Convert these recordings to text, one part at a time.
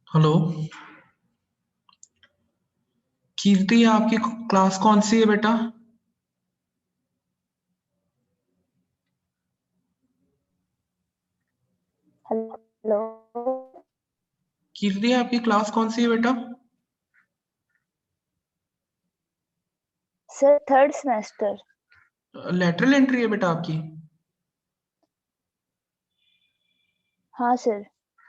Hello कीर्ति, आपकी class कौन सी है बेटा? हेलो कीर्ति, आपकी क्लास कौन सी है बेटा? Sir, third semester. Lateral entry है बेटा आपकी? हाँ सर।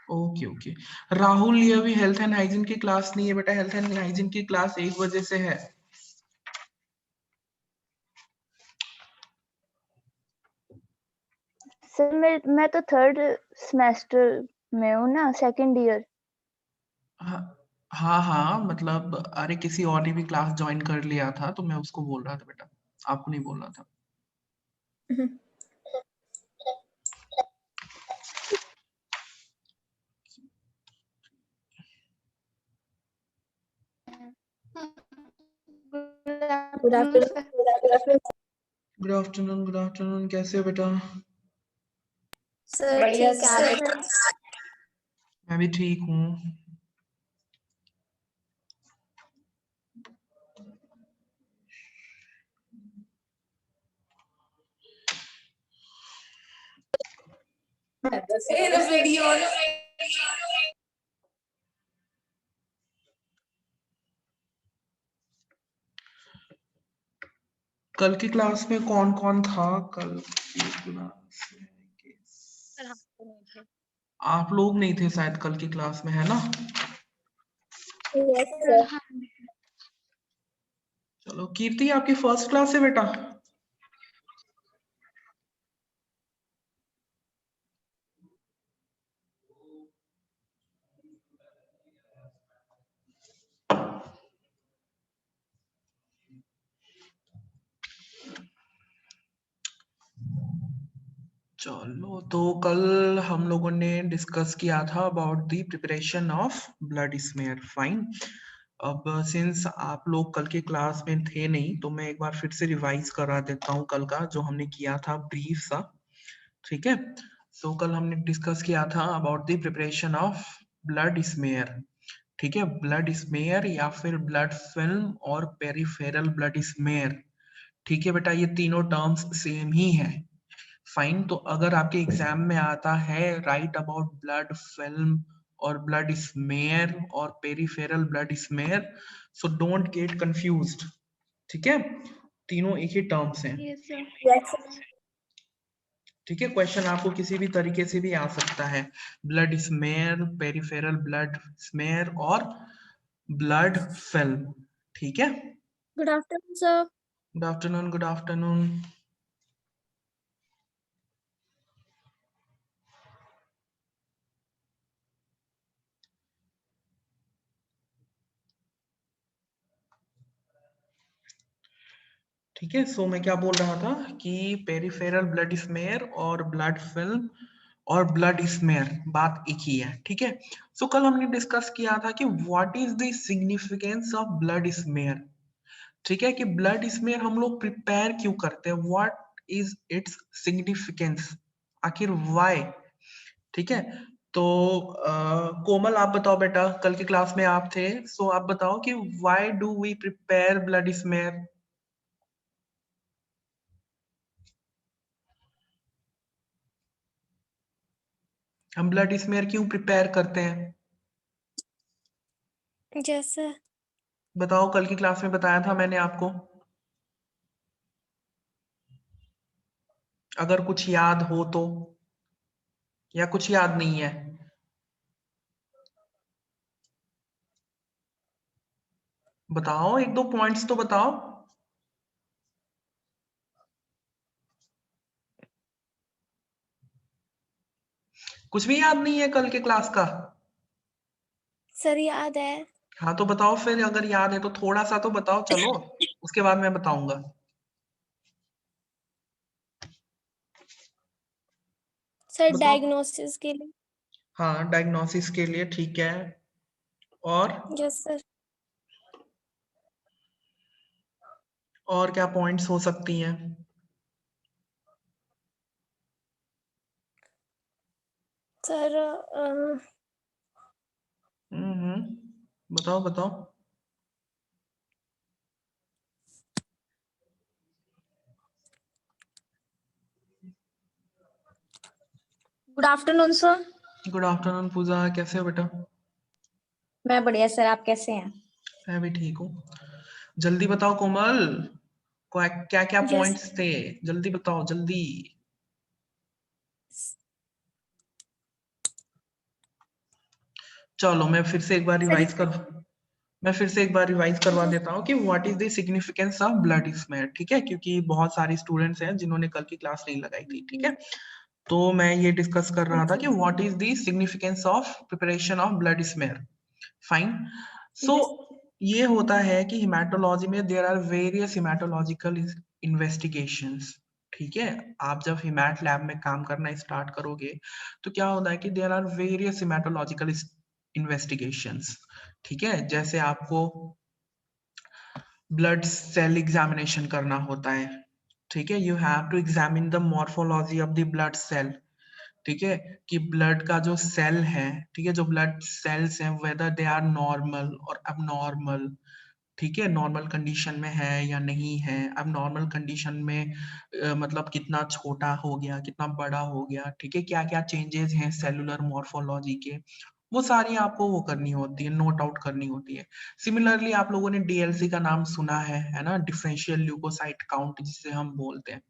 Okay okay. राहुल, ये अभी हेल्थ एंड हाइजीन की क्लास नहीं है बेटा, हेल्थ एंड हाइजीन की क्लास 1 बजे से है। सर मैं तो थर्ड सेमेस्टर में हूँ ना, सेकंड ईयर। हाँ हाँ हाँ, मतलब अरे किसी और ने भी क्लास ज्वाइन कर लिया था तो मैं उसको बोल रहा था बेटा, आपको नहीं बोल रहा था। Good afternoon good afternoon, good afternoon. कैसे हो बेटा? सर। बढ़िया सर। मैं भी ठीक हूँ। कल की क्लास में कौन कौन था? कल की क्लास में आप लोग नहीं थे शायद कल की क्लास में, है ना? Yes sir. चलो कीर्ति, आपकी फर्स्ट क्लास है बेटा? चलो, तो कल हम लोगों ने डिस्कस किया था about the preparation of blood smear. Fine. अब सिंस आप लोग कल के क्लास में थे नहीं तो मैं एक बार फिर से रिवाइज करा देता हूँ कल का जो हमने किया था, ब्रीफ सा। ठीक है। तो कल हमने डिस्कस किया था about the preparation of blood smear. ठीक है, ब्लड स्मेयर या फिर ब्लड फिल्म और पेरिफेरल ब्लड स्मेयर। ठीक है बेटा, ये तीनों टर्म्स सेम ही है। फाइन। तो अगर आपके एग्जाम में आता है राइट अबाउट ब्लड फिल्म और ब्लड स्मेयर और peripheral blood smear, so don't get confused. ठीक है, तीनों एक ही टर्म्स हैं। Yes sir. ठीक है, क्वेश्चन आपको किसी भी तरीके से भी आ सकता है। Blood smear, peripheral blood smear और ब्लड फिल्म। ठीक है। Good afternoon sir. Good afternoon, good afternoon. ठीक है, सो मैं क्या बोल रहा था कि पेरिफेरल ब्लड स्मेयर और ब्लड फिल्म और ब्लड स्मेयर बात एक ही है। ठीक है। सो कल हमने डिस्कस किया था कि what is the significance of blood smear. ठीक है, कि ब्लड स्मेयर हम लोग प्रिपेयर क्यों करते हैं, व्हाट इज इट्स सिग्निफिकेंस, आखिर व्हाई। ठीक है। तो कोमल, आप बताओ बेटा, कल की क्लास में आप थे, सो आप बताओ कि why do we prepare blood smear. हम ब्लड स्मेयर क्यों प्रिपेयर करते हैं? जैसे बताओ, कल की क्लास में बताया था मैंने आपको। अगर कुछ याद हो तो, या कुछ याद नहीं है? बताओ, एक दो पॉइंट्स तो बताओ। कुछ भी याद नहीं है कल के क्लास का? सर याद है। हाँ तो बताओ फिर, अगर याद है तो थोड़ा सा तो बताओ, चलो उसके बाद मैं बताऊंगा। सर बताओ। डायग्नोसिस के लिए। हाँ, डायग्नोसिस के लिए, ठीक है। और यस सर। और क्या पॉइंट्स हो सकती हैं? सर बताओ बताओ। Good afternoon sir. Good afternoon Pooja, कैसे हो बेटा? मैं बढ़िया सर, आप कैसे हैं? मैं भी ठीक हूँ। जल्दी बताओ कोमल, क्या क्या यस पॉइंट्स थे? जल्दी बताओ, जल्दी। चलो सर मैं फिर से एक बार रिवाइज करवा यस देता हूँ कि what is the significance of blood smear, ठीक है? क्योंकि बहुत सारे स्टूडेंट्स हैं जिन्होंने कल की क्लास नहीं लगाई थी, ठीक है? तो मैं ये डिस्कस कर रहा था कि what is the significance of preparation of blood smear. Fine. So yes ये होता है कि हिमेटोलॉजी में there are various haematological investigations, ठीक है? आप जब हिमैट लैब में काम करना स्टार्ट करोगे तो क्या होता है कि there are various haematological investigations, ठीक है? जैसे आपको ब्लड सेल एग्जामिनेशन करना होता है, ठीक है? You have to examine the morphology of the blood cell, ठीक है? कि ब्लड का जो सेल है, ठीक है, जो ब्लड सेल्स हैं, वेदर दे आर नॉर्मल और अबनॉर्मल, ठीक है? नॉर्मल कंडीशन में है या नहीं है, अब नॉर्मल कंडीशन में मतलब कितना छोटा हो गया, कितना बड़ा हो गया, ठीक है? क्या क्या चेंजेस हैं सेलुलर मॉर्फोलॉजी के, वो सारी आपको वो करनी होती है, नोट आउट करनी होती है। सिमिलरली आप लोगों ने डीएलसी का नाम सुना है ना? डिफरेंशियल ल्यूकोसाइट काउंट जिसे हम बोलते हैं,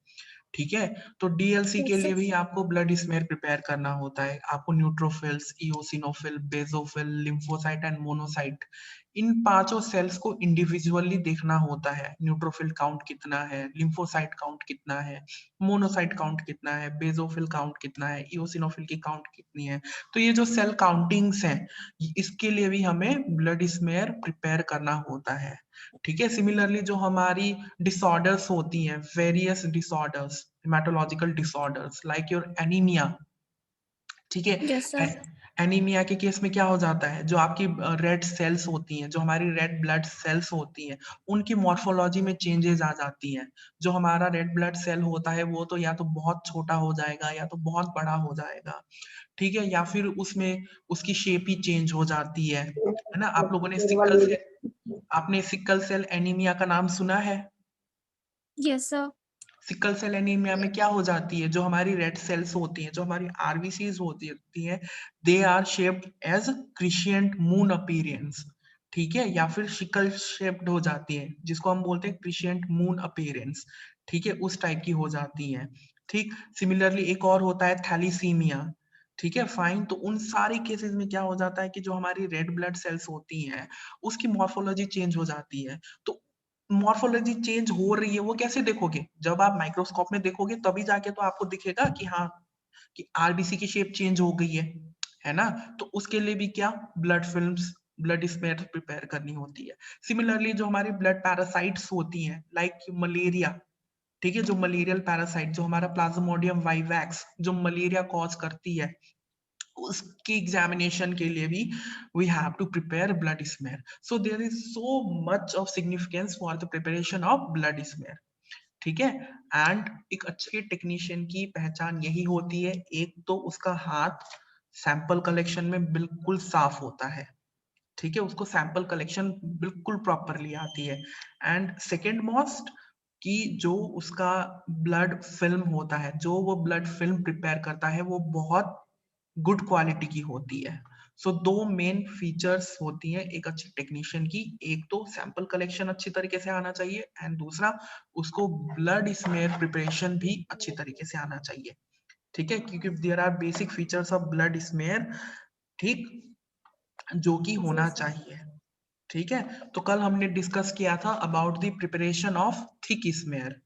ठीक है? तो डीएलसी के लिए सर भी आपको ब्लड स्मेयर प्रिपेयर करना होता है। आपको neutrophils, eosinophil, basophil, lymphocyte and monocyte, इन पांचों सेल्स को इंडिविजुअली देखना होता है। न्यूट्रोफिल काउंट कितना है, लिम्फोसाइट काउंट कितना है, मोनोसाइट काउंट कितना है, बेसोफिल काउंट कितना है, इओसिनोफिल की काउंट कितनी है। तो ये जो सेल काउंटिंग्स हैं, इसके लिए भी हमें ब्लड स्मेयर प्रिपेयर करना होता है, ठीक है? सिमिलरली जो हमारी डिसऑर्डर्स होती हैं, various disorders, haematological disorders like your anaemia, ठीक यस है? सर एनीमिया के केस में क्या हो जाता है, जो आपकी रेड सेल्स होती हैं, जो हमारी रेड ब्लड सेल्स होती हैं, उनकी मॉर्फोलॉजी में चेंजेस आ जाती हैं। जो हमारा रेड ब्लड सेल होता है वो तो या तो बहुत छोटा हो जाएगा या तो बहुत बड़ा हो जाएगा, ठीक है? या फिर उसमें उसकी शेप ही चेंज हो जाती है ना? आप लोगों ने आपने सिकल सेल एनीमिया का नाम सुना है? Yes sir sickle cell anaemia में क्या हो जाती है, जो हमारी रेड सेल्स होती हैं, जो हमारी आरबीसीज होती हैं, they are shaped as crescent moon appearance, ठीक है? या फिर शिकल शेप्ड हो जाती है, जिसको हम बोलते हैं क्रिशिएंट मून अपीयरेंस, ठीक है? उस टाइप की हो जाती है, ठीक? सिमिलरली एक और होता है थैलीसीमिया, ठीक है? फाइन। तो उन सारे केसेस में क्या हो जाता है कि जो हमारी रेड ब्लड सेल्स होती हैं, उसकी मॉर्फोलॉजी चेंज हो जाती है। तो मॉर्फोलॉजी चेंज हो रही है, वो कैसे देखोगे? जब आप माइक्रोस्कोप में देखोगे तभी जाके तो आपको दिखेगा कि हाँ, कि आरबीसी की शेप चेंज हो गई है ना? तो उसके लिए भी क्या, blood films, blood smear prepare करनी होती है। सिमिलरली जो हमारी ब्लड पैरासाइट्स होती हैं, लाइक मलेरिया, ठीक है? जो मलेरियल पैरासाइट, जो हमारा प्लाज्मोडियम वाइवैक्स, जो मलेरिया कॉज करती है, उसकी एग्जामिनेशन के लिए भी we have to prepare blood smear. So there is so much of significance for the preparation of blood smear, ठीक है? एंड एक अच्छे टेक्नीशियन की पहचान यही होती है, एक तो उसका हाथ सैंपल कलेक्शन में बिल्कुल साफ होता है, ठीक है? उसको सैंपल कलेक्शन बिल्कुल प्रॉपरली आती है। एंड सेकेंड मोस्ट, कि जो उसका ब्लड फिल्म होता है, जो वो ब्लड फिल्म प्रिपेयर करता है, वो बहुत गुड क्वालिटी की होती है। सो दो मेन फीचर्स होती हैं एक अच्छे टेक्नीशियन की, एक तो सैंपल कलेक्शन अच्छी तरीके से आना चाहिए एंड दूसरा उसको ब्लड स्मेयर प्रिपरेशन भी अच्छी तरीके से आना चाहिए। ठीक है, क्योंकि there are basic features of blood smear, ठीक, जो कि होना चाहिए। ठीक है, तो कल हमने डिस्कस किया था about the preparation of thick smear.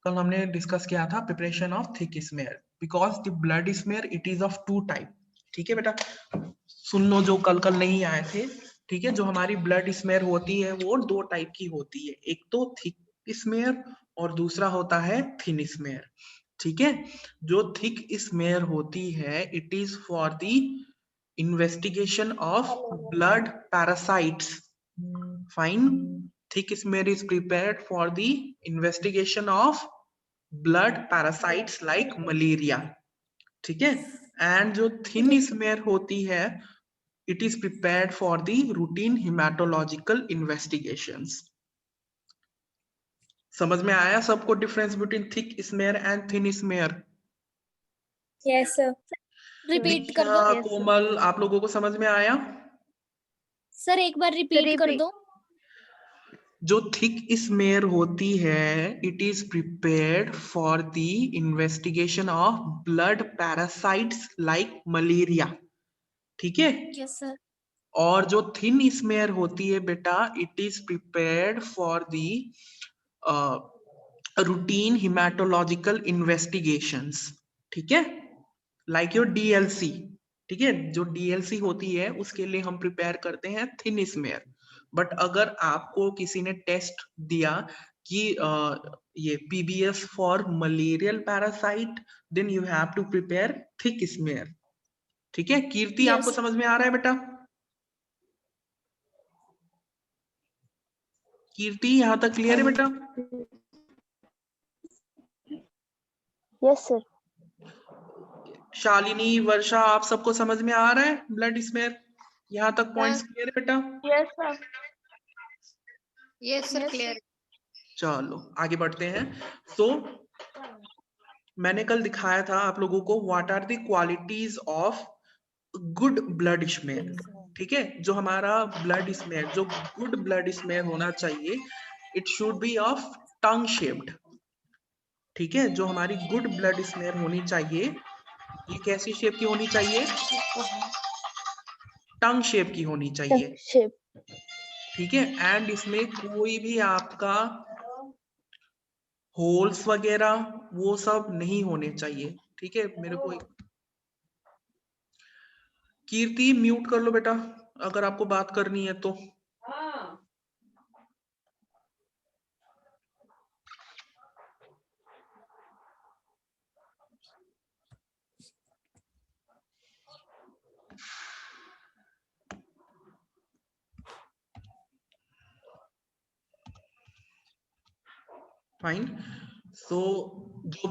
कल हमने डिस्कस किया था preparation of thick smear because the blood smear it is of two type. ठीक है बेटा, सुन लो जो कल नहीं आए थे। ठीक है, जो हमारी ब्लड स्मेयर होती है वो दो टाइप की होती है, एक तो थिक स्मेयर और दूसरा होता है थिन स्मेयर। ठीक है, जो थिक स्मेयर होती है it is for the investigation of blood parasites. Fine, thick smear is prepared for the investigation of blood parasites like malaria। ठीक है, एंड जो thin smear होती है it is prepared for the routine hematological investigations। समझ में आया सबको difference between thick smear and thin smear? Yes sir. Repeat कर दो कोमल, आप लोगों को समझ में आया? सर, एक बार रिपीट कर दो। जो थिक स्मेयर होती है it is prepared for the investigation of blood parasites like malaria. ठीक है, यस सर। और जो थिन स्मेयर होती है बेटा it is prepared for the routine haematological investigations. ठीक है, लाइक योर डीएलसी। ठीक है, जो डीएलसी होती है उसके लिए हम प्रिपेयर करते हैं थिन स्मेयर। बट अगर आपको किसी ने टेस्ट दिया कि ये PBS for malarial parasite then you have to prepare thick smear. ठीक है, कीर्ति Yes. आपको समझ में आ रहा है बेटा? कीर्ति यहाँ तक क्लियर है बेटा? Yes sir. शालिनी, वर्षा, आप सबको समझ में आ रहा है ब्लड स्मेयर? यहाँ तक पॉइंट्स क्लियर है बेटा? Yes sir. Yes sir, clear. चलो आगे बढ़ते हैं। सो मैंने कल दिखाया था आप लोगों को what are the qualities of good blood smear. ठीक है, जो हमारा ब्लड स्मेयर, जो गुड ब्लड स्मेयर होना चाहिए it should be of tongue shaped. ठीक है, जो हमारी गुड ब्लड स्मेयर होनी चाहिए ये कैसी शेप की होनी चाहिए? टंग शेप की होनी चाहिए। शेप। ठीक है, एंड इसमें कोई भी आपका होल्स वगैरह वो सब नहीं होने चाहिए। ठीक है, मेरे को कीर्ति म्यूट कर लो बेटा अगर आपको बात करनी है तो। फाइन, सो जो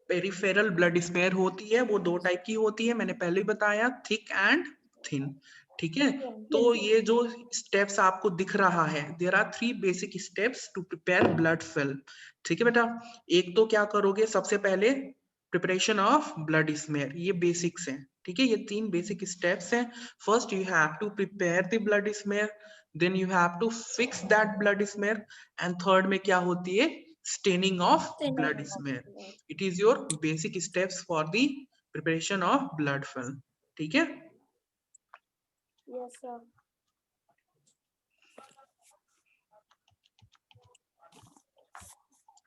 पेरिफेरल ब्लड स्मेयर होती है वो दो टाइप की होती है, मैंने पहले ही बताया, थिक एंड थिन। ठीक है, तो ये जो स्टेप्स आपको दिख रहा है there are 3 basic steps to prepare blood film. ठीक है बेटा, एक तो क्या करोगे, सबसे पहले प्रिपरेशन ऑफ ब्लड स्मेयर, ये बेसिक्स हैं। ठीक है, ये 3 बेसिक स्टेप्स हैं। First you have to prepare the blood smear, then you have to fix that blood smear, and third में क्या होती है, staining of blood smear। it is your basic steps for the preparation of blood film। ठीक है, yes sir.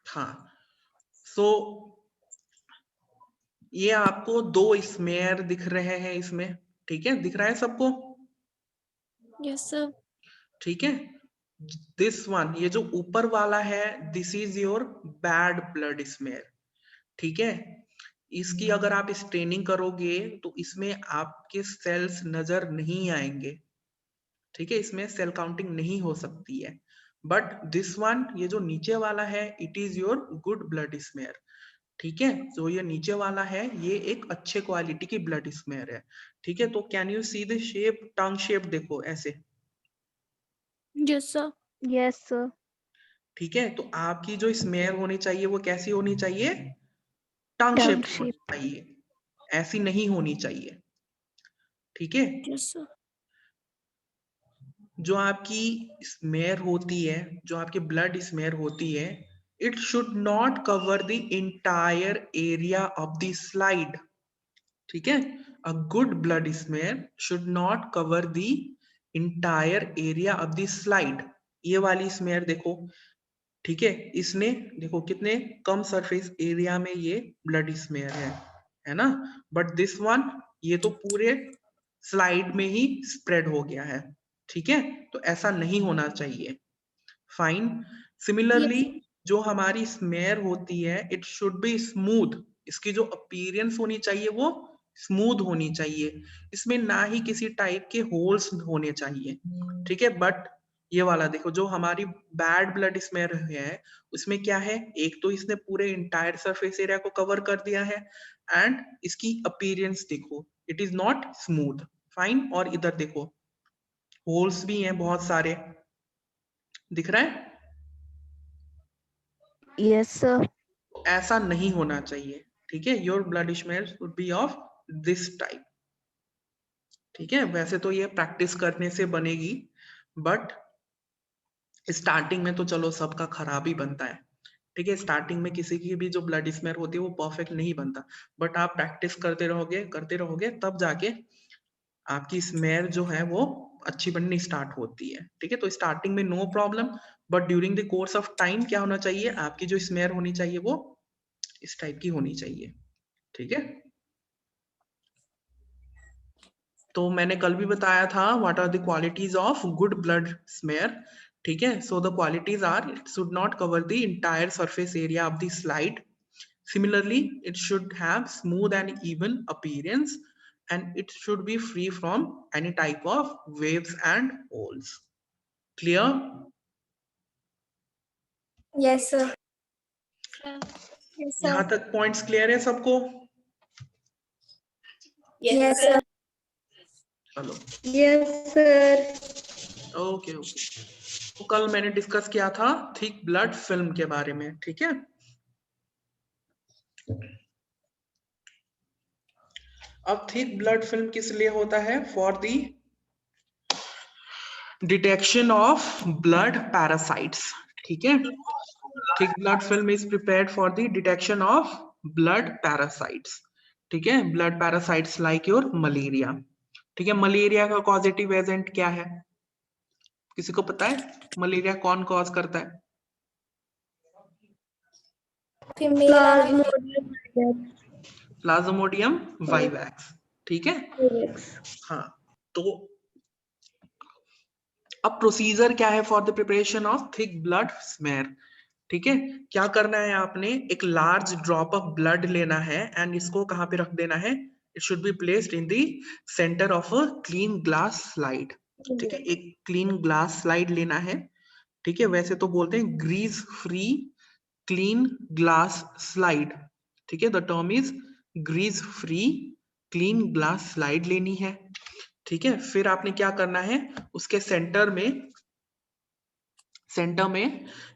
हाँ। सो ये आपको 2 smear दिख रहे हैं इसमें। ठीक है, दिख रहा है सबको? Yes sir. ठीक है, दिस वन, ये जो ऊपर वाला है this is your bad blood smear. ठीक है, इसकी अगर आप स्टेनिंग करोगे तो इसमें आपके सेल्स नजर नहीं आएंगे। ठीक है, इसमें सेल काउंटिंग नहीं हो सकती है। बट दिस वन, ये जो नीचे वाला है it is your good blood smear. ठीक है, जो ये नीचे वाला है ये एक अच्छे क्वालिटी की ब्लड स्मेयर है। ठीक है, तो can you see the shape, tongue shape देखो ऐसे। Yes sir. Yes sir. ठीक है, तो आपकी जो स्मेयर होनी चाहिए वो कैसी होनी चाहिए? टंग शेप होनी चाहिए। ऐसी नहीं होनी चाहिए, ठीक है। Yes sir. जो आपकी स्मेयर होती है, जो आपकी ब्लड स्मेयर होती है, it should not cover the entire area of the slide, ठीक है। A good blood smear should not cover the entire area of the slide. ये वाली स्मेयर देखो, ठीक है, इसने देखो कितने कम सरफेस एरिया में ये ब्लड स्मेयर है ना। बट दिस वन, ये तो पूरे स्लाइड में ही स्प्रेड हो गया है, ठीक है। तो ऐसा नहीं होना चाहिए, फाइन। सिमिलरली जो हमारी स्मेयर होती है, इट शुड बी स्मूथ। इसकी जो अपीयरेंस होनी चाहिए वो स्मूथ होनी चाहिए, इसमें ना ही किसी टाइप के होल्स होने चाहिए, ठीक है। बट ये वाला देखो, जो हमारी बैड ब्लड स्मेयर है, उसमें क्या है, एक तो इसने पूरे इंटायर सरफेस एरिया को कवर कर दिया है, एंड इसकी अपीयरेंस देखो, it is not smooth, fine. और इधर देखो होल्स भी हैं बहुत सारे, दिख रहा है। Yes sir. ऐसा नहीं होना चाहिए, ठीक है। Your blood smear should be of this type, ठीक है। वैसे तो ये प्रैक्टिस करने से बनेगी, बट स्टार्टिंग में तो चलो सबका खराब ही बनता है, ठीक है। स्टार्टिंग में किसी की भी जो ब्लड स्मेयर होती है वो परफेक्ट नहीं बनता, बट आप प्रैक्टिस करते रहोगे तब जाके आपकी स्मेयर जो है वो अच्छी बननी स्टार्ट होती है, ठीक है। तो स्टार्टिंग में no problem, but during the course of time क्या होना चाहिए, आपकी जो स्मेयर होनी चाहिए वो इस टाइप की होनी चाहिए, ठीक है। तो मैंने कल भी बताया था what are the qualities of good blood smear, ठीक है। So the qualities are, it should not cover the entire surface area of the slide, similarly it should have smooth and even appearance, and it should be free from any type of waves and holes. Clear? Yes, sir. Yes यहाँ sir. तक points clear है सबको? Yes, sir. चलो, Yes, sir. Okay okay. तो कल मैंने discuss किया था थिक ब्लड फिल्म के बारे में, ठीक है। अब थिक ब्लड फिल्म किस लिए होता है? For the detection of blood parasites, ठीक है। Thick blood film is prepared for the detection of blood parasites, ठीक है। Blood parasites like your malaria, ठीक है। मलेरिया का कॉजेटिव एजेंट क्या है, किसी को पता है? मलेरिया कौन कॉज करता है? प्लाज्मोडियम वाइवैक्स, ठीक है। हाँ, तो अब प्रोसीजर क्या है for the preparation of thick blood smear, ठीक है। क्या करना है, आपने एक लार्ज ड्रॉप ऑफ ब्लड लेना है एंड इसको कहाँ पे रख देना है, it should be placed in the centre of a clean glass slide, ठीक है। एक क्लीन ग्लास स्लाइड लेना है, ठीक है। वैसे तो बोलते हैं grease free clean glass slide, ठीक है। The term is grease free clean glass slide लेनी है, ठीक है। फिर आपने क्या करना है, उसके सेंटर में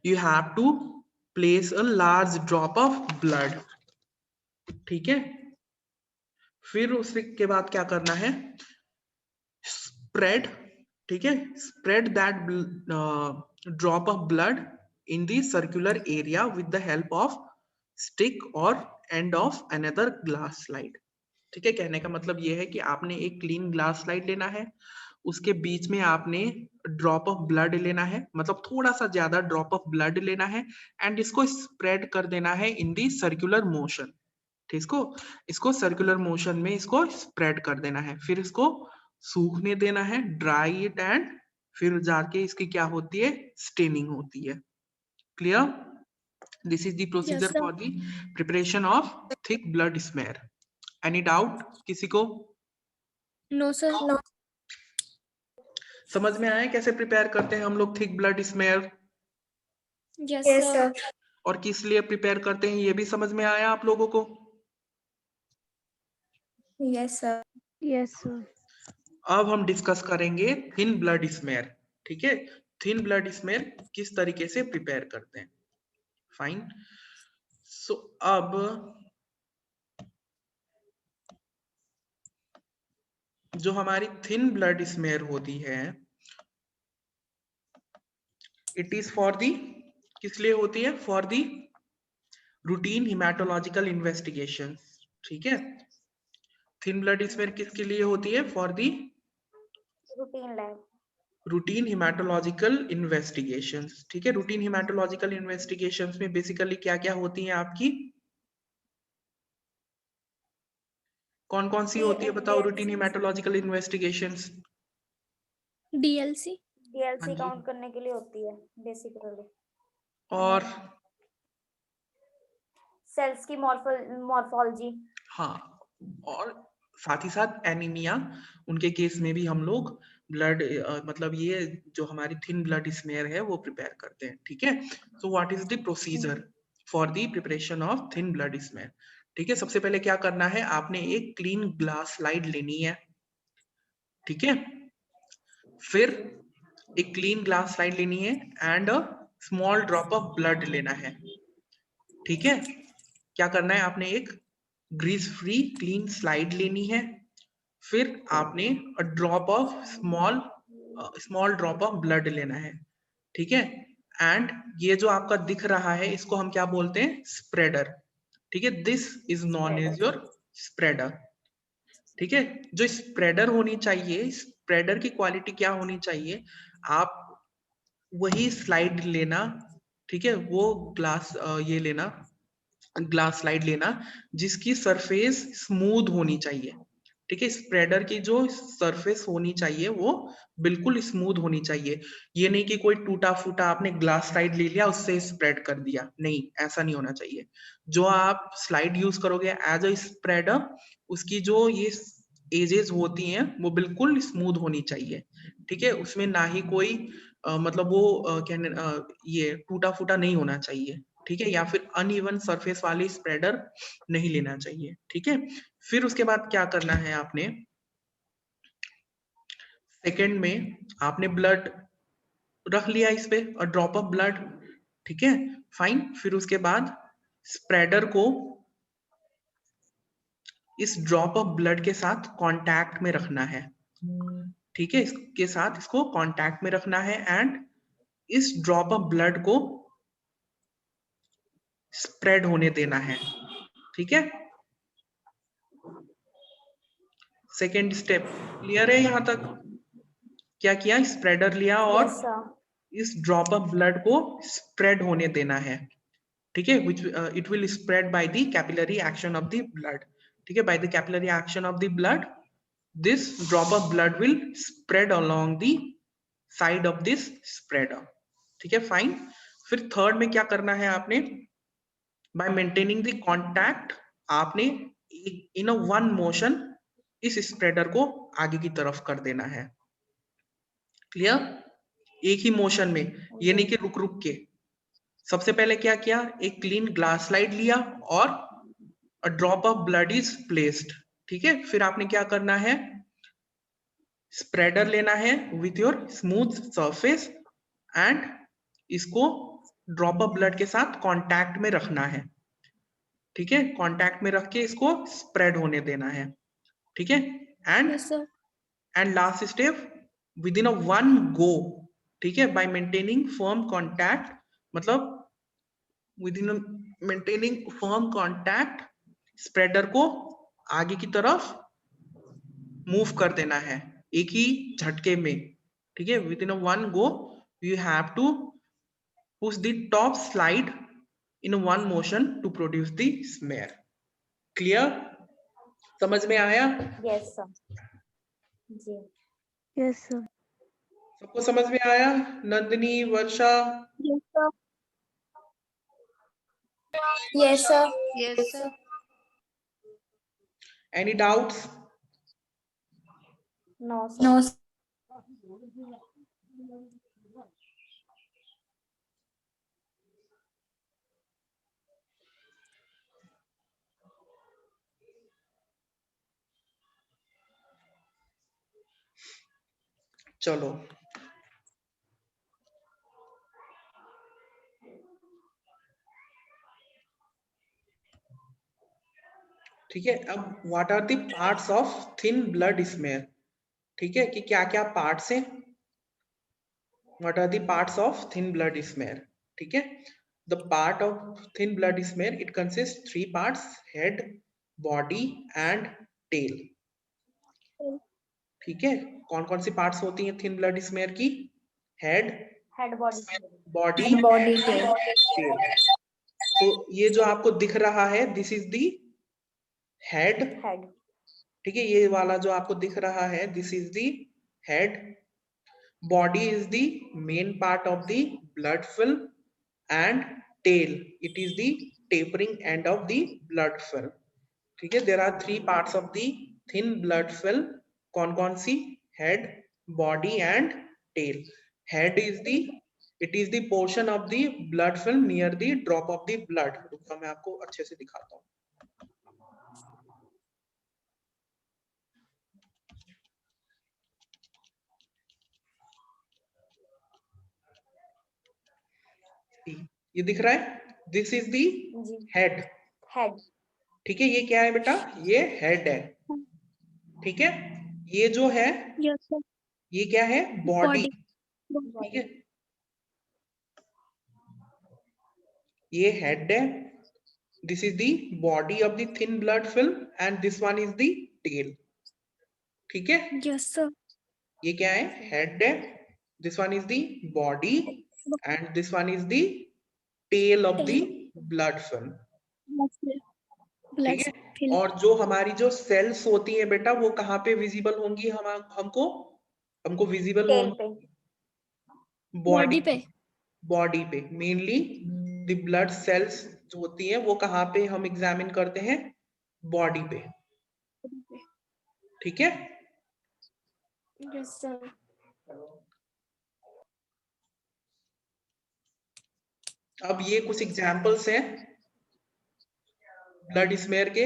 you have to place a large drop of blood, ठीक है। फिर उसके बाद क्या करना है, स्प्रेड, ठीक है, spread that drop of blood in the circular area with the help of stick और end of another glass slide, ठीक है। कहने का मतलब ये है कि आपने एक क्लीन ग्लास स्लाइड लेना है, उसके बीच में आपने ड्रॉप ऑफ ब्लड लेना है, मतलब थोड़ा सा ज्यादा ड्रॉप ऑफ ब्लड लेना है, एंड इसको स्प्रेड कर देना है इन दी सर्कुलर मोशन, ठीक। इसको सर्कुलर मोशन में इसको स्प्रेड कर देना है, फिर इसको सूखने देना है, ड्राई इट, एंड फिर जाके इसकी क्या होती है, स्टेनिंग होती है। Clear? This is the procedure sir. For the preparation of thick blood smear. Any doubt किसी को? No sir. No. समझ में आया कैसे प्रिपेयर करते हैं हम लोग thick blood smear, Yes Yes, sir. sir. और किस लिए प्रिपेयर करते हैं ये भी समझ में आया आप लोगों को? Yes, sir. Yes sir. अब हम डिस्कस करेंगे थिन ब्लड स्मेयर, ठीक है। थिन ब्लड स्मेयर किस तरीके से प्रिपेयर करते हैं, फाइन। सो अब जो हमारी थिन ब्लड स्मेयर होती है, इट इज फॉर दी, किस लिए होती है? For the routine haematological investigation. ठीक है, थिन ब्लड स्मेयर किसके लिए होती है? For the routine lab, routine haematological investigations. ठीक है, रूटीन हिमेटोलॉजिकल इन्वेस्टिगेशंस में बेसिकली क्या क्या होती हैं आपकी? कौन कौन सी होती है बताओ routine haematological investigations? DLC. DLC हाँ जी। काउंट करने के लिए होती है बेसिकली। और सेल्स की मॉर्फोलॉजी। हाँ, और साथ ही साथ एनीमिया, उनके केस में भी हम लोग ब्लड मतलब ये जो हमारी थिन ब्लड स्मेयर है वो प्रिपेयर करते हैं। ठीक है, so what is the procedure for the preparation of thin blood smear? ठीक है, सबसे पहले क्या करना है, आपने एक क्लीन ग्लास स्लाइड लेनी है। ठीक है, फिर एक क्लीन ग्लास स्लाइड लेनी है and a small drop of blood लेना है। ठीक है, क्या करना है, आपने एक ग्रीस फ्री क्लीन स्लाइड लेनी है, फिर आपने drop of small drop of blood लेना है। ठीक है, एंड ये जो आपका दिख रहा है इसको हम क्या बोलते हैं? स्प्रेडर। ठीक है, this is known as your spreader. ठीक है, जो स्प्रेडर होनी चाहिए, स्प्रेडर की क्वालिटी क्या होनी चाहिए? आप वही स्लाइड लेना, ठीक है, वो ग्लास ये लेना, ग्लास स्लाइड लेना जिसकी सरफेस स्मूथ होनी चाहिए। ठीक है, स्प्रेडर की जो सरफेस होनी चाहिए वो बिल्कुल स्मूथ होनी चाहिए। ये नहीं कि कोई टूटा फूटा आपने ग्लास स्लाइड ले लिया उससे स्प्रेड कर दिया, नहीं, ऐसा नहीं होना चाहिए। जो आप स्लाइड यूज करोगे एज अ स्प्रेडर, उसकी जो ये एजेस होती हैं वो बिल्कुल स्मूथ होनी चाहिए। ठीक है, उसमें ना ही कोई मतलब वो ये टूटा फूटा नहीं होना चाहिए। ठीक है, या फिर अनइवन सरफेस वाली स्प्रेडर नहीं लेना चाहिए। ठीक है, फिर उसके बाद क्या करना है, आपने सेकंड में आपने ब्लड रख लिया इस पे, और ड्रॉप ऑफ ब्लड। ठीक है, फाइन। फिर उसके बाद स्प्रेडर को इस ड्रॉप ऑफ ब्लड के साथ कांटेक्ट में रखना है। ठीक है, इसके साथ इसको कांटेक्ट में रखना है एंड इस ड्रॉप ऑफ ब्लड को स्प्रेड होने देना है। ठीक है, सेकेंड स्टेप क्लियर है यहां तक? क्या किया, स्प्रेडर लिया और यस सर। इस ड्रॉप ऑफ ब्लड को स्प्रेड होने देना है। ठीक है, which it will spread by the capillary action of the blood. ठीक है, by the capillary action of the blood, this drop of blood will spread along the side of this spreader. ठीक है, fine. फिर third में क्या करना है आपने, by maintaining the contact, आपने in a one motion इस स्प्रेडर को आगे की तरफ कर देना है। क्लियर? एक ही मोशन में, ये नहीं कि रुक रुक के। सबसे पहले क्या किया, एक क्लीन ग्लास स्लाइड लिया और a drop of blood is placed. ठीक है, फिर आपने क्या करना है, स्प्रेडर लेना है with your smooth surface and इसको ड्रॉप ऑफ ब्लड के साथ कांटेक्ट में रखना है। ठीक है, कांटेक्ट में रख के इसको स्प्रेड होने देना है। ठीक है, Yes, sir. And last step with in a one गो। ठीक है, बाय मेंटेनिंग फर्म कांटेक्ट, मतलब with in maintaining firm contact, spreader को आगे की तरफ मूव कर देना है एक ही झटके में। ठीक है, within a one go you have to push the top slide in one motion to produce the smear. Clear? समझ में आया? Yes sir ji. Yes, sir. सबको समझ में आया? Nandini, Varsha, Yes, sir. Yes, sir. Yes, sir. Any doubts? No sir. No. चलो, ठीक है। अब what are the parts of thin blood smear? ठीक है, कि क्या क्या पार्ट्स हैं, what are the parts of thin blood smear. ठीक है, the part of thin blood smear, it consists 3 parts: head, body and tail. ठीक है, कौन कौन सी पार्ट्स होती हैं थिन ब्लड स्मेयर की? Head, head, body, body, body tail. Tail. तो ये जो आपको दिख रहा है, this is the head. Head, ठीक है, ये वाला जो आपको दिख रहा है, this is the head. Body is the main part of the blood film and tail, it is the tapering end of the blood film. ठीक है, there are 3 parts of the thin blood film. कौन कौन सी? Head, body and tail. Head is the, it is the portion of the blood film near the drop of the blood. रुको मैं आपको अच्छे से दिखाता हूँ. ये दिख रहा है, दिस इज दी जी, हेड. हेड, ठीक है, ये क्या है बेटा? ये हेड है. ठीक है, ये जो है Yes, sir. ये क्या है? बॉडी. Body. ठीक है, ये हेड है. This is the body of the thin blood film and this one is the tail. ठीक है, Yes, sir. ये क्या है? हेड है. This one is the body and this one is the tail of the blood film. Blood ठीक है, film. और जो हमारी जो सेल्स होती है बेटा, वो कहाँ पे विजिबल होंगी? हमको विजिबल टेल होंगी पे, बॉडी पे. बॉडी पे. मेनली द ब्लड सेल्स जो होती है वो कहाँ पे हम एग्जामिन करते हैं? बॉडी पे. ठीक है, Yes, sir. अब ये कुछ एग्जांपल्स हैं ब्लड स्मेयर के.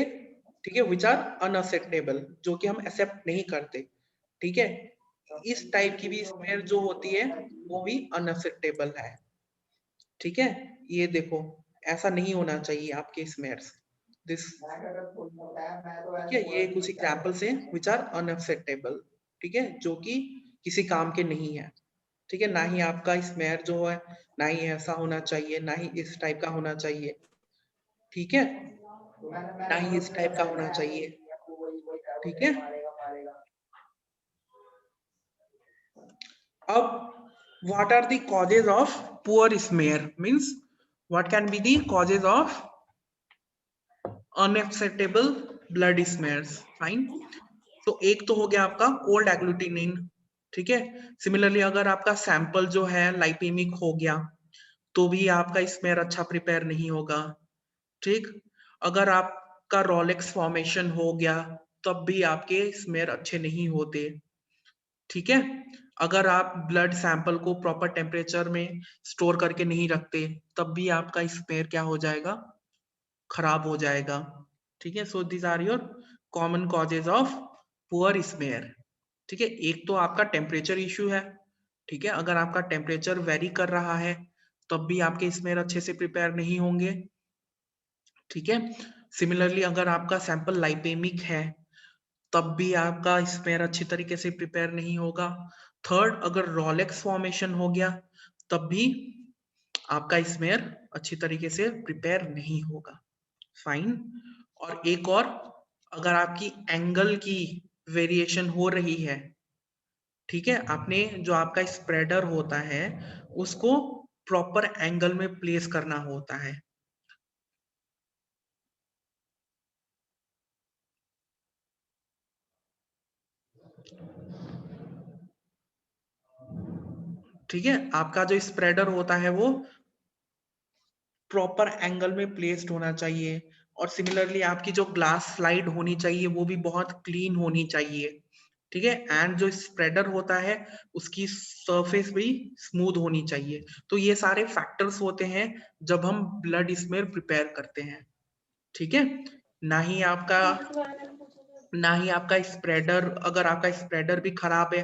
ठीक है, विच आर अनअक्सेप्टेबल, जो कि हम एक्सेप्ट नहीं करते. ठीक है, इस टाइप की भी स्मेयर जो होती है वो भी अनअक्सेप्टेबल है. ठीक है, ये देखो, ऐसा नहीं होना चाहिए आपके स्मेयर्स. दिस, ठीक है, ये कुछ एग्जांपल्स हैं विच आर अनअक्सेप्टेबल. ठीक है, जो कि किसी काम के नहीं है. ठीक है, ना ही आपका स्मेयर जो है, ना ही ऐसा होना चाहिए, ना ही इस टाइप का होना चाहिए. ठीक है, ना ही इस टाइप का होना चाहिए. ठीक है, अब what are the causes of poor smear? Means what can be the causes of unacceptable blood smears? Fine. तो एक तो हो गया आपका कोल्ड एग्लूटिनिन. ठीक है, सिमिलरली अगर आपका सैंपल जो है लाइपेमिक हो गया तो भी आपका स्मेयर अच्छा प्रिपेयर नहीं होगा. ठीक, अगर आपका रोलेक्स फॉर्मेशन हो गया तब भी आपके स्मेयर अच्छे नहीं होते. ठीक है, अगर आप ब्लड सैंपल को प्रॉपर टेम्परेचर में स्टोर करके नहीं रखते तब भी आपका स्मेयर क्या हो जाएगा? खराब हो जाएगा. ठीक है, so this are your common causes of poor smear. ठीक है, एक तो आपका टेम्परेचर इश्यू है. ठीक है, अगर आपका टेम्परेचर वेरी कर रहा है तब भी आपके स्मेयर अच्छे से प्रिपेयर नहीं होंगे. ठीक है, सिमिलरली अगर आपका सैंपल लाइपेमिक है तब भी आपका स्मेयर अच्छी तरीके से प्रिपेयर नहीं होगा. थर्ड, अगर रोलेक्स फॉर्मेशन हो गया तब भी आपका स्मेयर अच्छी तरीके से प्रिपेयर नहीं होगा. फाइन. और एक और, अगर आपकी एंगल की वेरिएशन हो रही है, ठीक है, आपने जो आपका स्प्रेडर होता है उसको प्रॉपर एंगल में प्लेस करना होता है. ठीक है, आपका जो स्प्रेडर होता है वो प्रॉपर एंगल में प्लेस्ड होना चाहिए. और सिमिलरली आपकी जो ग्लास स्लाइड होनी चाहिए वो भी बहुत क्लीन होनी चाहिए. ठीक है, एंड जो स्प्रेडर होता है उसकी सरफेस भी स्मूथ होनी चाहिए. तो ये सारे फैक्टर्स होते हैं जब हम ब्लड स्मेयर प्रिपेयर करते हैं. ठीक है, ना ही आपका स्प्रेडर, अगर आपका स्प्रेडर भी खराब है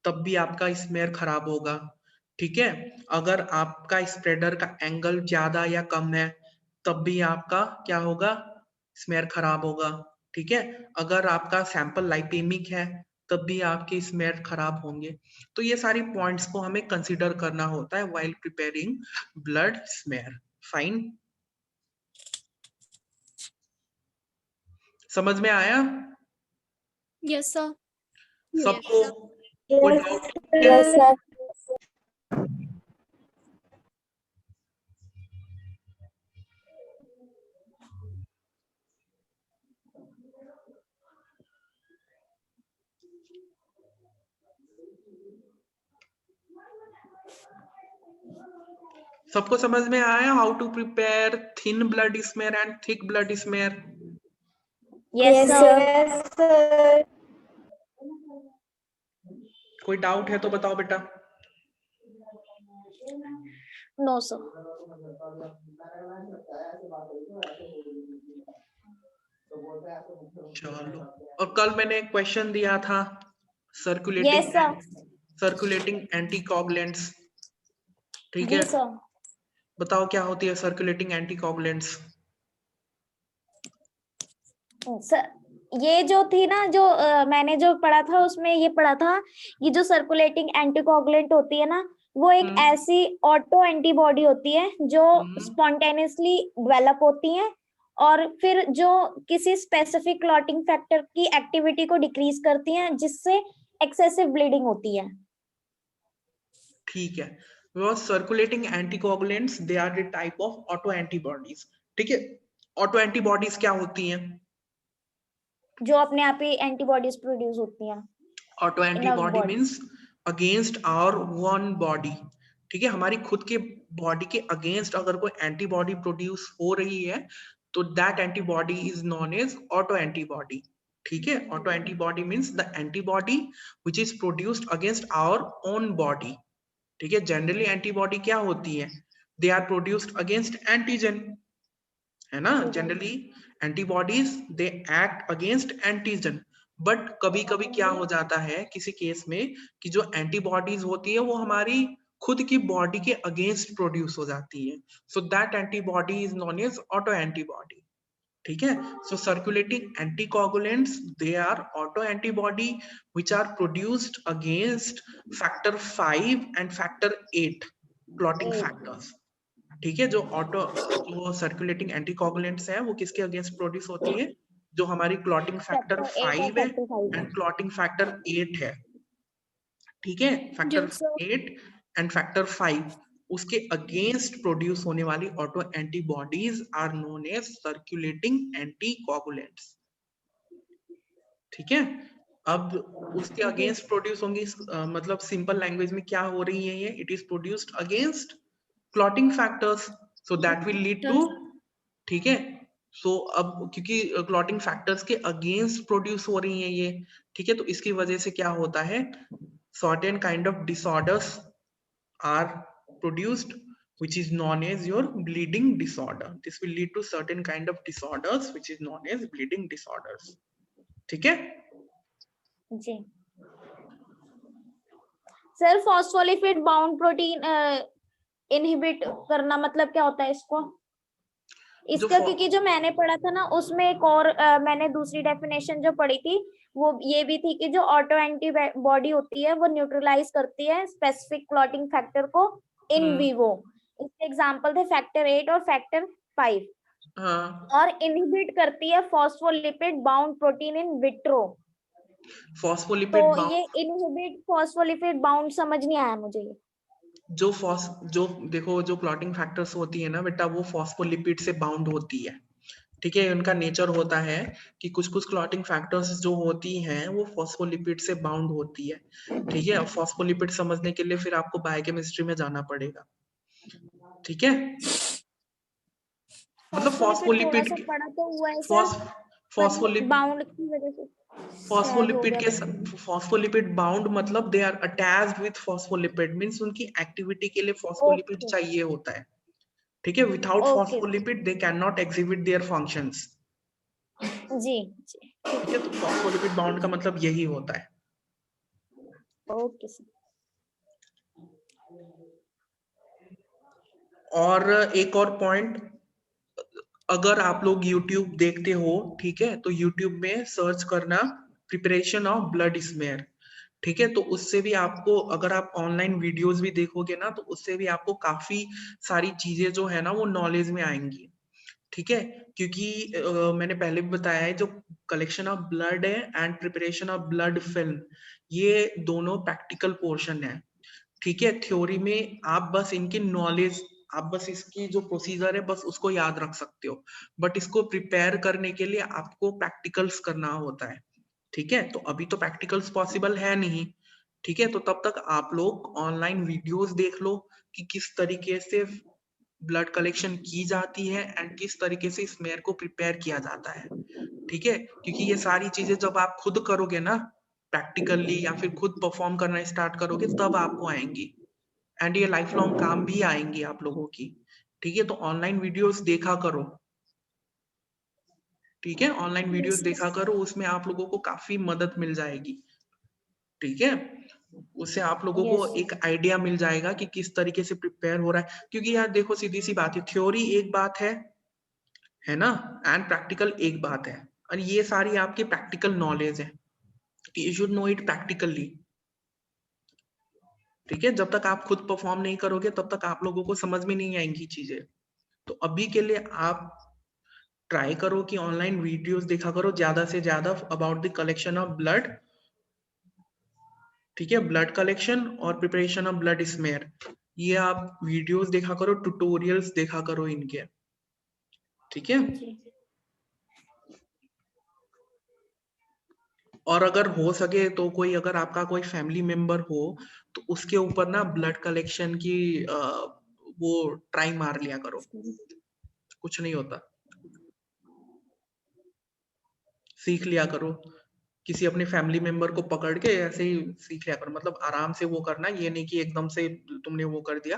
तब भी आपका स्मेयर खराब होगा. ठीक है, अगर आपका स्प्रेडर का एंगल ज्यादा या कम है तब भी आपका क्या होगा? स्मेयर खराब होगा. ठीक है, अगर आपका सैंपल लाइपेमिक है तब भी आपके स्मेयर खराब होंगे। तो ये सारी पॉइंट्स को हमें कंसीडर करना होता है while preparing blood smear. Fine, समझ में आया Yes, sir. सबको? कोई डाउट है? Yes sir. सबको समझ में आया how to prepare thin blood smear and thick blood smear? Yes sir. कोई डाउट है तो बताओ बेटा। No, sir. चलो, और कल मैंने एक क्वेश्चन दिया था circulating Yes, sir. Circulating anticoagulants, ठीक है? जी सर। बताओ क्या होती है सर्कुलेटिंग एंटीकोगुलेंट्स? सर ये जो थी ना, जो मैंने जो पढ़ा था उसमें ये पढ़ा था, ये जो सर्कुलेटिंग एंटीकोगुलेंट होती है ना, वो एक ऐसी ऑटो एंटीबॉडी होती है जो स्पॉन्टेनियसली डेवलप होती है और फिर जो किसी स्पेसिफिक क्लॉटिंग फैक्टर की एक्टिविटी को डिक्रीज करती हैं, जिससे एक्सेसिव ब्लीडिंग होती है। ठीक है, वो circulating anticoagulants they are the type of auto antibodies. ठीक है, ऑटो एंटीबॉडीज क्या होती हैं? जो अपने आप ही एंटीबॉडीज प्रोड्यूस होती हैं। Auto antibody means against hour one body. ठीक है, हमारी खुद के बॉडी के अगेंस्ट अगर कोई एंटीबॉडी प्रोड्यूस हो रही है तो that antibody is known as auto antibody. ठीक है, auto antibody means the antibody which is produced against our own body. ठीक है, जनरली एंटीबॉडी क्या होती है? They are produced against antigen, है ना? Generally antibodies they act against antigen, but कभी कभी क्या हो जाता है किसी केस में कि जो एंटीबॉडीज होती है वो हमारी खुद की बॉडी के अगेंस्ट प्रोड्यूस हो जाती है, so that antibody is known as auto antibody. ठीक है, so circulating anticoagulants they are auto antibody which are produced against factor 5 and factor 8 clotting factors. ठीक है, जो सर्कुलेटिंग एंटीकोगुलेंट्स है वो किसके अगेंस्ट प्रोड्यूस होती है? जो हमारी क्लॉटिंग फैक्टर 5 है एंड क्लॉटिंग फैक्टर 8 है। ठीक है, फैक्टर 8 एंड फैक्टर 5 उसके अगेंस्ट प्रोड्यूस होने वाली auto antibodies are known as circulating anticoagulants. ठीक है, अब उसके अगेंस्ट प्रोड्यूस होंगी, मतलब सिंपल लैंग्वेज में क्या हो रही है ये? It is produced against clotting factors, so that will lead to. ठीक है, सो अब क्योंकि क्लॉटिंग फैक्टर्स के अगेंस्ट प्रोड्यूस हो रही है ये, ठीक है, तो इसकी वजह से क्या होता है? certain kind of disorders are produced which is known as your bleeding disorder. This will lead to certain kind of disorders which is known as bleeding disorders. ठीक है जी sir, phospholipid bound protein inhibit करना मतलब क्या होता है इसको? इसका क्योंकि जो मैंने पढ़ा था ना उसमें एक और मैंने दूसरी डेफिनेशन जो पढ़ी थी वो ये भी थी कि जो ऑटो एंटीबॉडी होती है वो न्यूट्रलाइज करती है स्पेसिफिक क्लॉटिंग फैक्टर को इन विवो। इसके एग्जांपल थे फैक्टर 8 और फैक्टर 5। और इनहिबिट करती है phospholipid bound protein in vitro. Phospholipid तो ये इनहिबिट फॉस्फोलिपिड बाउंड समझ नहीं आया मुझे। ये जो देखो जो क्लॉटिंग फैक्टर्स होती है ना बेटा, वो फॉस्फोलिपिड से बाउंड होती है। ठीक है, उनका नेचर होता है कि कुछ कुछ क्लॉटिंग फैक्टर्स जो होती हैं वो फॉस्फोलिपिड से बाउंड होती है। ठीक है, फॉस्फोलिपिड समझने के लिए फिर आपको बायोकेमिस्ट्री में जाना पड़ेगा। ठीक है, मतलब फॉस्फोलिपिड बाउंड की वजह से फॉस्फोलिपिड बाउंड मतलब they are attached with phospholipid means उनकी एक्टिविटी के लिए फॉस्फोलिपिड चाहिए होता है। ठीक है, without phospholipid they can not exhibit their functions. जी ठीक है, तो फॉस्फोलिपिड बाउंड का मतलब यही होता है। Okay sir. और एक और पॉइंट, अगर आप लोग YouTube देखते हो, ठीक है, तो YouTube में सर्च करना प्रिपरेशन ऑफ ब्लड स्मेयर। ठीक है, तो उससे भी आपको, अगर आप ऑनलाइन वीडियोस भी देखोगे ना, तो उससे भी आपको काफी सारी चीजें जो है ना वो नॉलेज में आएंगी। ठीक है, क्योंकि मैंने पहले भी बताया है, जो कलेक्शन ऑफ ब्लड है and preparation of blood film, ये दोनों प्रैक्टिकल पोर्शन है। ठीक है, थ्योरी में आप बस इनकी नॉलेज, आप बस इसकी जो प्रोसीजर है बस उसको याद रख सकते हो, बट इसको प्रिपेयर करने के लिए आपको प्रैक्टिकल्स करना होता है। ठीक है, तो अभी तो प्रैक्टिकल्स पॉसिबल है नहीं। ठीक है, तो तब तक आप लोग ऑनलाइन वीडियोस देख लो कि किस तरीके से ब्लड कलेक्शन की जाती है एंड किस तरीके से स्मेयर को प्रिपेयर किया जाता है। ठीक है, क्योंकि ये सारी चीजें जब आप खुद करोगे ना प्रैक्टिकली, या फिर खुद परफॉर्म करना स्टार्ट करोगे, तब आपको आएंगी, एंड ये लाइफ लॉन्ग काम भी आएंगी आप लोगों की। ठीक है, तो ऑनलाइन वीडियोस देखा करो। ठीक है, ऑनलाइन वीडियोस देखा करो, उसमें आप लोगों को काफी मदद मिल जाएगी। ठीक है, उससे आप लोगों को Yes. एक आइडिया मिल जाएगा कि किस तरीके से प्रिपेयर हो रहा है। क्योंकि यार देखो, सीधी सी बात है, थ्योरी एक बात है ना, एंड प्रैक्टिकल एक बात है, और ये सारी आपकी प्रैक्टिकल नॉलेज है, you should know it practically. ठीक है, जब तक आप खुद परफॉर्म नहीं करोगे तब तक आप लोगों को समझ में नहीं आएंगी चीजें। तो अभी के लिए आप ट्राई करो कि ऑनलाइन वीडियोस देखा करो ज्यादा से ज्यादा about the collection of blood. ठीक है, ब्लड कलेक्शन और प्रिपरेशन ऑफ ब्लड स्मेयर, ये आप वीडियोस देखा करो, ट्यूटोरियल्स देखा करो इनके। ठीक है, जी। और अगर हो सके तो कोई, अगर आपका कोई फैमिली मेंबर हो तो उसके ऊपर ना ब्लड कलेक्शन की वो ट्राई मार लिया करो, कुछ नहीं होता, सीख लिया करो। किसी अपने फैमिली मेंबर को पकड़ के ऐसे ही सीख लिया करो, मतलब आराम से वो करना, ये नहीं कि एकदम से तुमने वो कर दिया।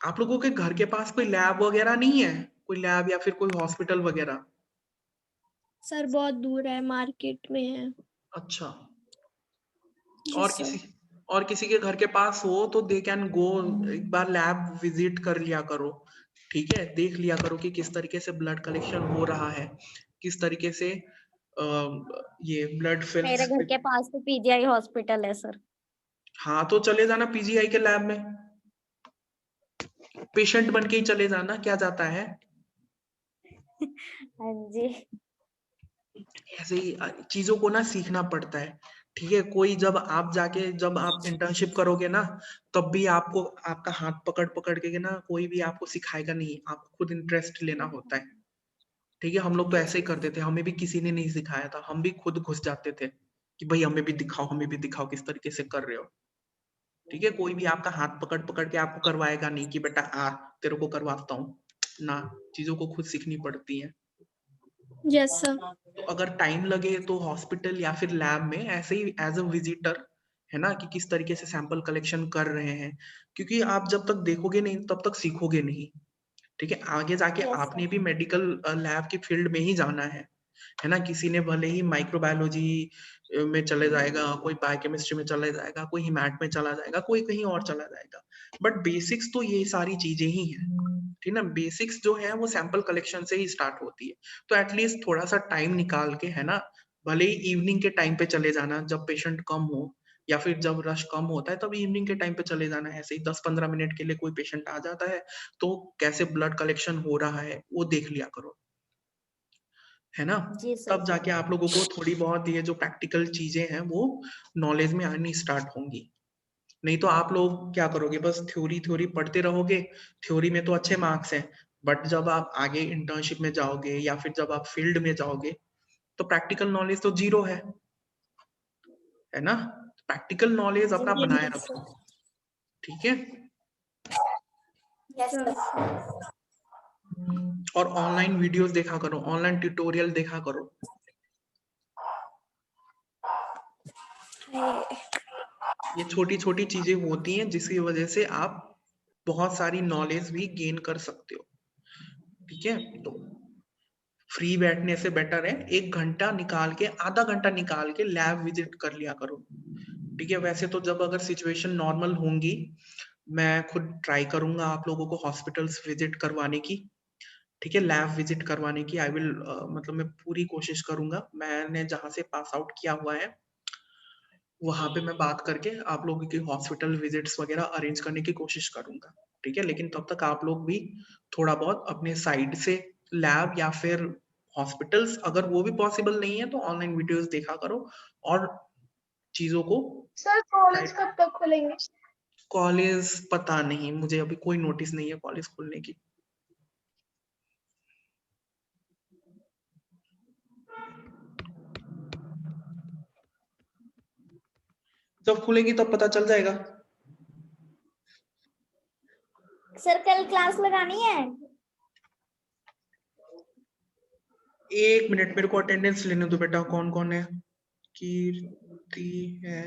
आप लोगों के घर के पास कोई लैब वगैरह नहीं है? कोई लैब या फिर कोई हॉस्पिटल वगैरह? सर बहुत दूर है, मार्केट में है। अच्छा, और यस सर। किसी के घर के पास हो तो दे कैन गो, एक बार लैब विजिट कर लिया करो। ठीक है, देख लिया करो कि किस तरीके से ब्लड कलेक्शन हो रहा है, किस तरीके से ये ब्लड मेरे फिल्म्स। घर के पास तो पीजीआई हॉस्पिटल है सर। हाँ, तो चले जाना पीजीआई के लैब में, पेशेंट बन के ही चले जाना, क्या जाता है। हाँ जी। ऐसे ही चीजों को ना सीखना पड़ता है। ठीक है, कोई जब आप जाके, जब आप इंटर्नशिप करोगे ना, तब भी आपको आपका हाथ पकड़ पकड़ के ना कोई भी आपको सिखाएगा नहीं, आपको खुद इंटरेस्ट लेना होता है। ठीक है, हम लोग तो ऐसे ही करते थे, हमें भी किसी ने नहीं सिखाया था, हम भी खुद घुस जाते थे कि भाई हमें भी दिखाओ, हमें भी दिखाओ किस तरीके से कर रहे हो। ठीक है, कोई भी आपका हाथ पकड़ पकड़ के आपको करवाएगा नहीं कि बेटा आ तेरे को करवाता हूँ ना, चीजों को खुद सीखनी पड़ती है। Yes sir. तो अगर टाइम लगे तो हॉस्पिटल या फिर लैब में ऐसे ही एज अ विजिटर, है ना, कि किस तरीके से सैंपल कलेक्शन कर रहे हैं, क्योंकि आप जब तक देखोगे नहीं तब तक सीखोगे नहीं। ठीक है, आगे जाके Yes, आपने भी मेडिकल लैब की फील्ड में ही जाना है ना। किसी ने भले ही माइक्रोबायोलॉजी में चले जाएगा, कोई बायोकेमिस्ट्री में चले जाएगा, कोई हिमैट में चला जाएगा, कोई कहीं और चला जाएगा, बट बेसिक्स तो ये सारी चीजें ही हैं। ठीक ना, बेसिक्स जो है वो सैंपल कलेक्शन से ही स्टार्ट होती है। तो एटलीस्ट थोड़ा सा टाइम निकाल के, है ना, भले ही इवनिंग के टाइम पे चले जाना जब पेशेंट कम हो, या फिर जब रश कम होता है तब इवनिंग के टाइम पे चले जाना है। ऐसे ही 10-15 मिनट के लिए कोई पेशेंट आ जाता है तो कैसे ब्लड कलेक्शन हो रहा है वो देख लिया करो, है ना। जी सर। तब जाके आप लोगों को थोड़ी बहुत ये जो प्रैक्टिकल चीजें हैं वो नॉलेज में आनी स्टार्ट होंगी। नहीं तो आप लोग क्या करोगे, बस थ्योरी थ्योरी पढ़ते रहोगे। थ्योरी में तो अच्छे मार्क्स हैं, बट जब आप आगे इंटर्नशिप में जाओगे या फिर जब आप फील्ड में जाओगे तो प्रैक्टिकल नॉलेज तो जीरो है ना। प्रैक्टिकल नॉलेज अपना बनाए यस रखो। सर। ठीक है, Yes, sir. और ऑनलाइन वीडियोस देखा करो, ऑनलाइन ट्यूटोरियल देखा करो। ये छोटी छोटी चीजें होती हैं जिसकी वजह से आप बहुत सारी नॉलेज भी गेन कर सकते हो। ठीक है, तो फ्री बैठने से बेटर है 1 घंटा निकाल के, आधा घंटा निकाल के लैब विजिट कर लिया करो। ठीक है, वैसे तो जब अगर सिचुएशन नॉर्मल होंगी, मैं खुद ट्राई करूंगा आप लोगों को हॉस्पिटल्स विजिट करवाने की। ठीक है, लैब विजिट करवाने की आई विल मतलब मैं पूरी कोशिश करूंगा। मैंने जहां से पास आउट किया हुआ है वहां पे मैं बात करके आप लोगों की हॉस्पिटल विजिट्स वगैरह अरेंज करने की कोशिश करूंगा। ठीक है, लेकिन तब तक आप लोग भी थोड़ा बहुत अपने साइड से लैब या फिर हॉस्पिटल्स, अगर वो भी पॉसिबल नहीं है तो ऑनलाइन वीडियोस देखा करो और चीजों को। सर कॉलेज कब तक खुलेंगे? कॉलेज पता नहीं मुझे, अभी कोई नोटिस नहीं है कॉलेज खुलने की। जब खुलेगी तब पता चल जाएगा। सर कल क्लास लगानी है? एक मिनट मेरे को अटेंडेंस लेने दो बेटा। कौन कौन है? कीर्ति है,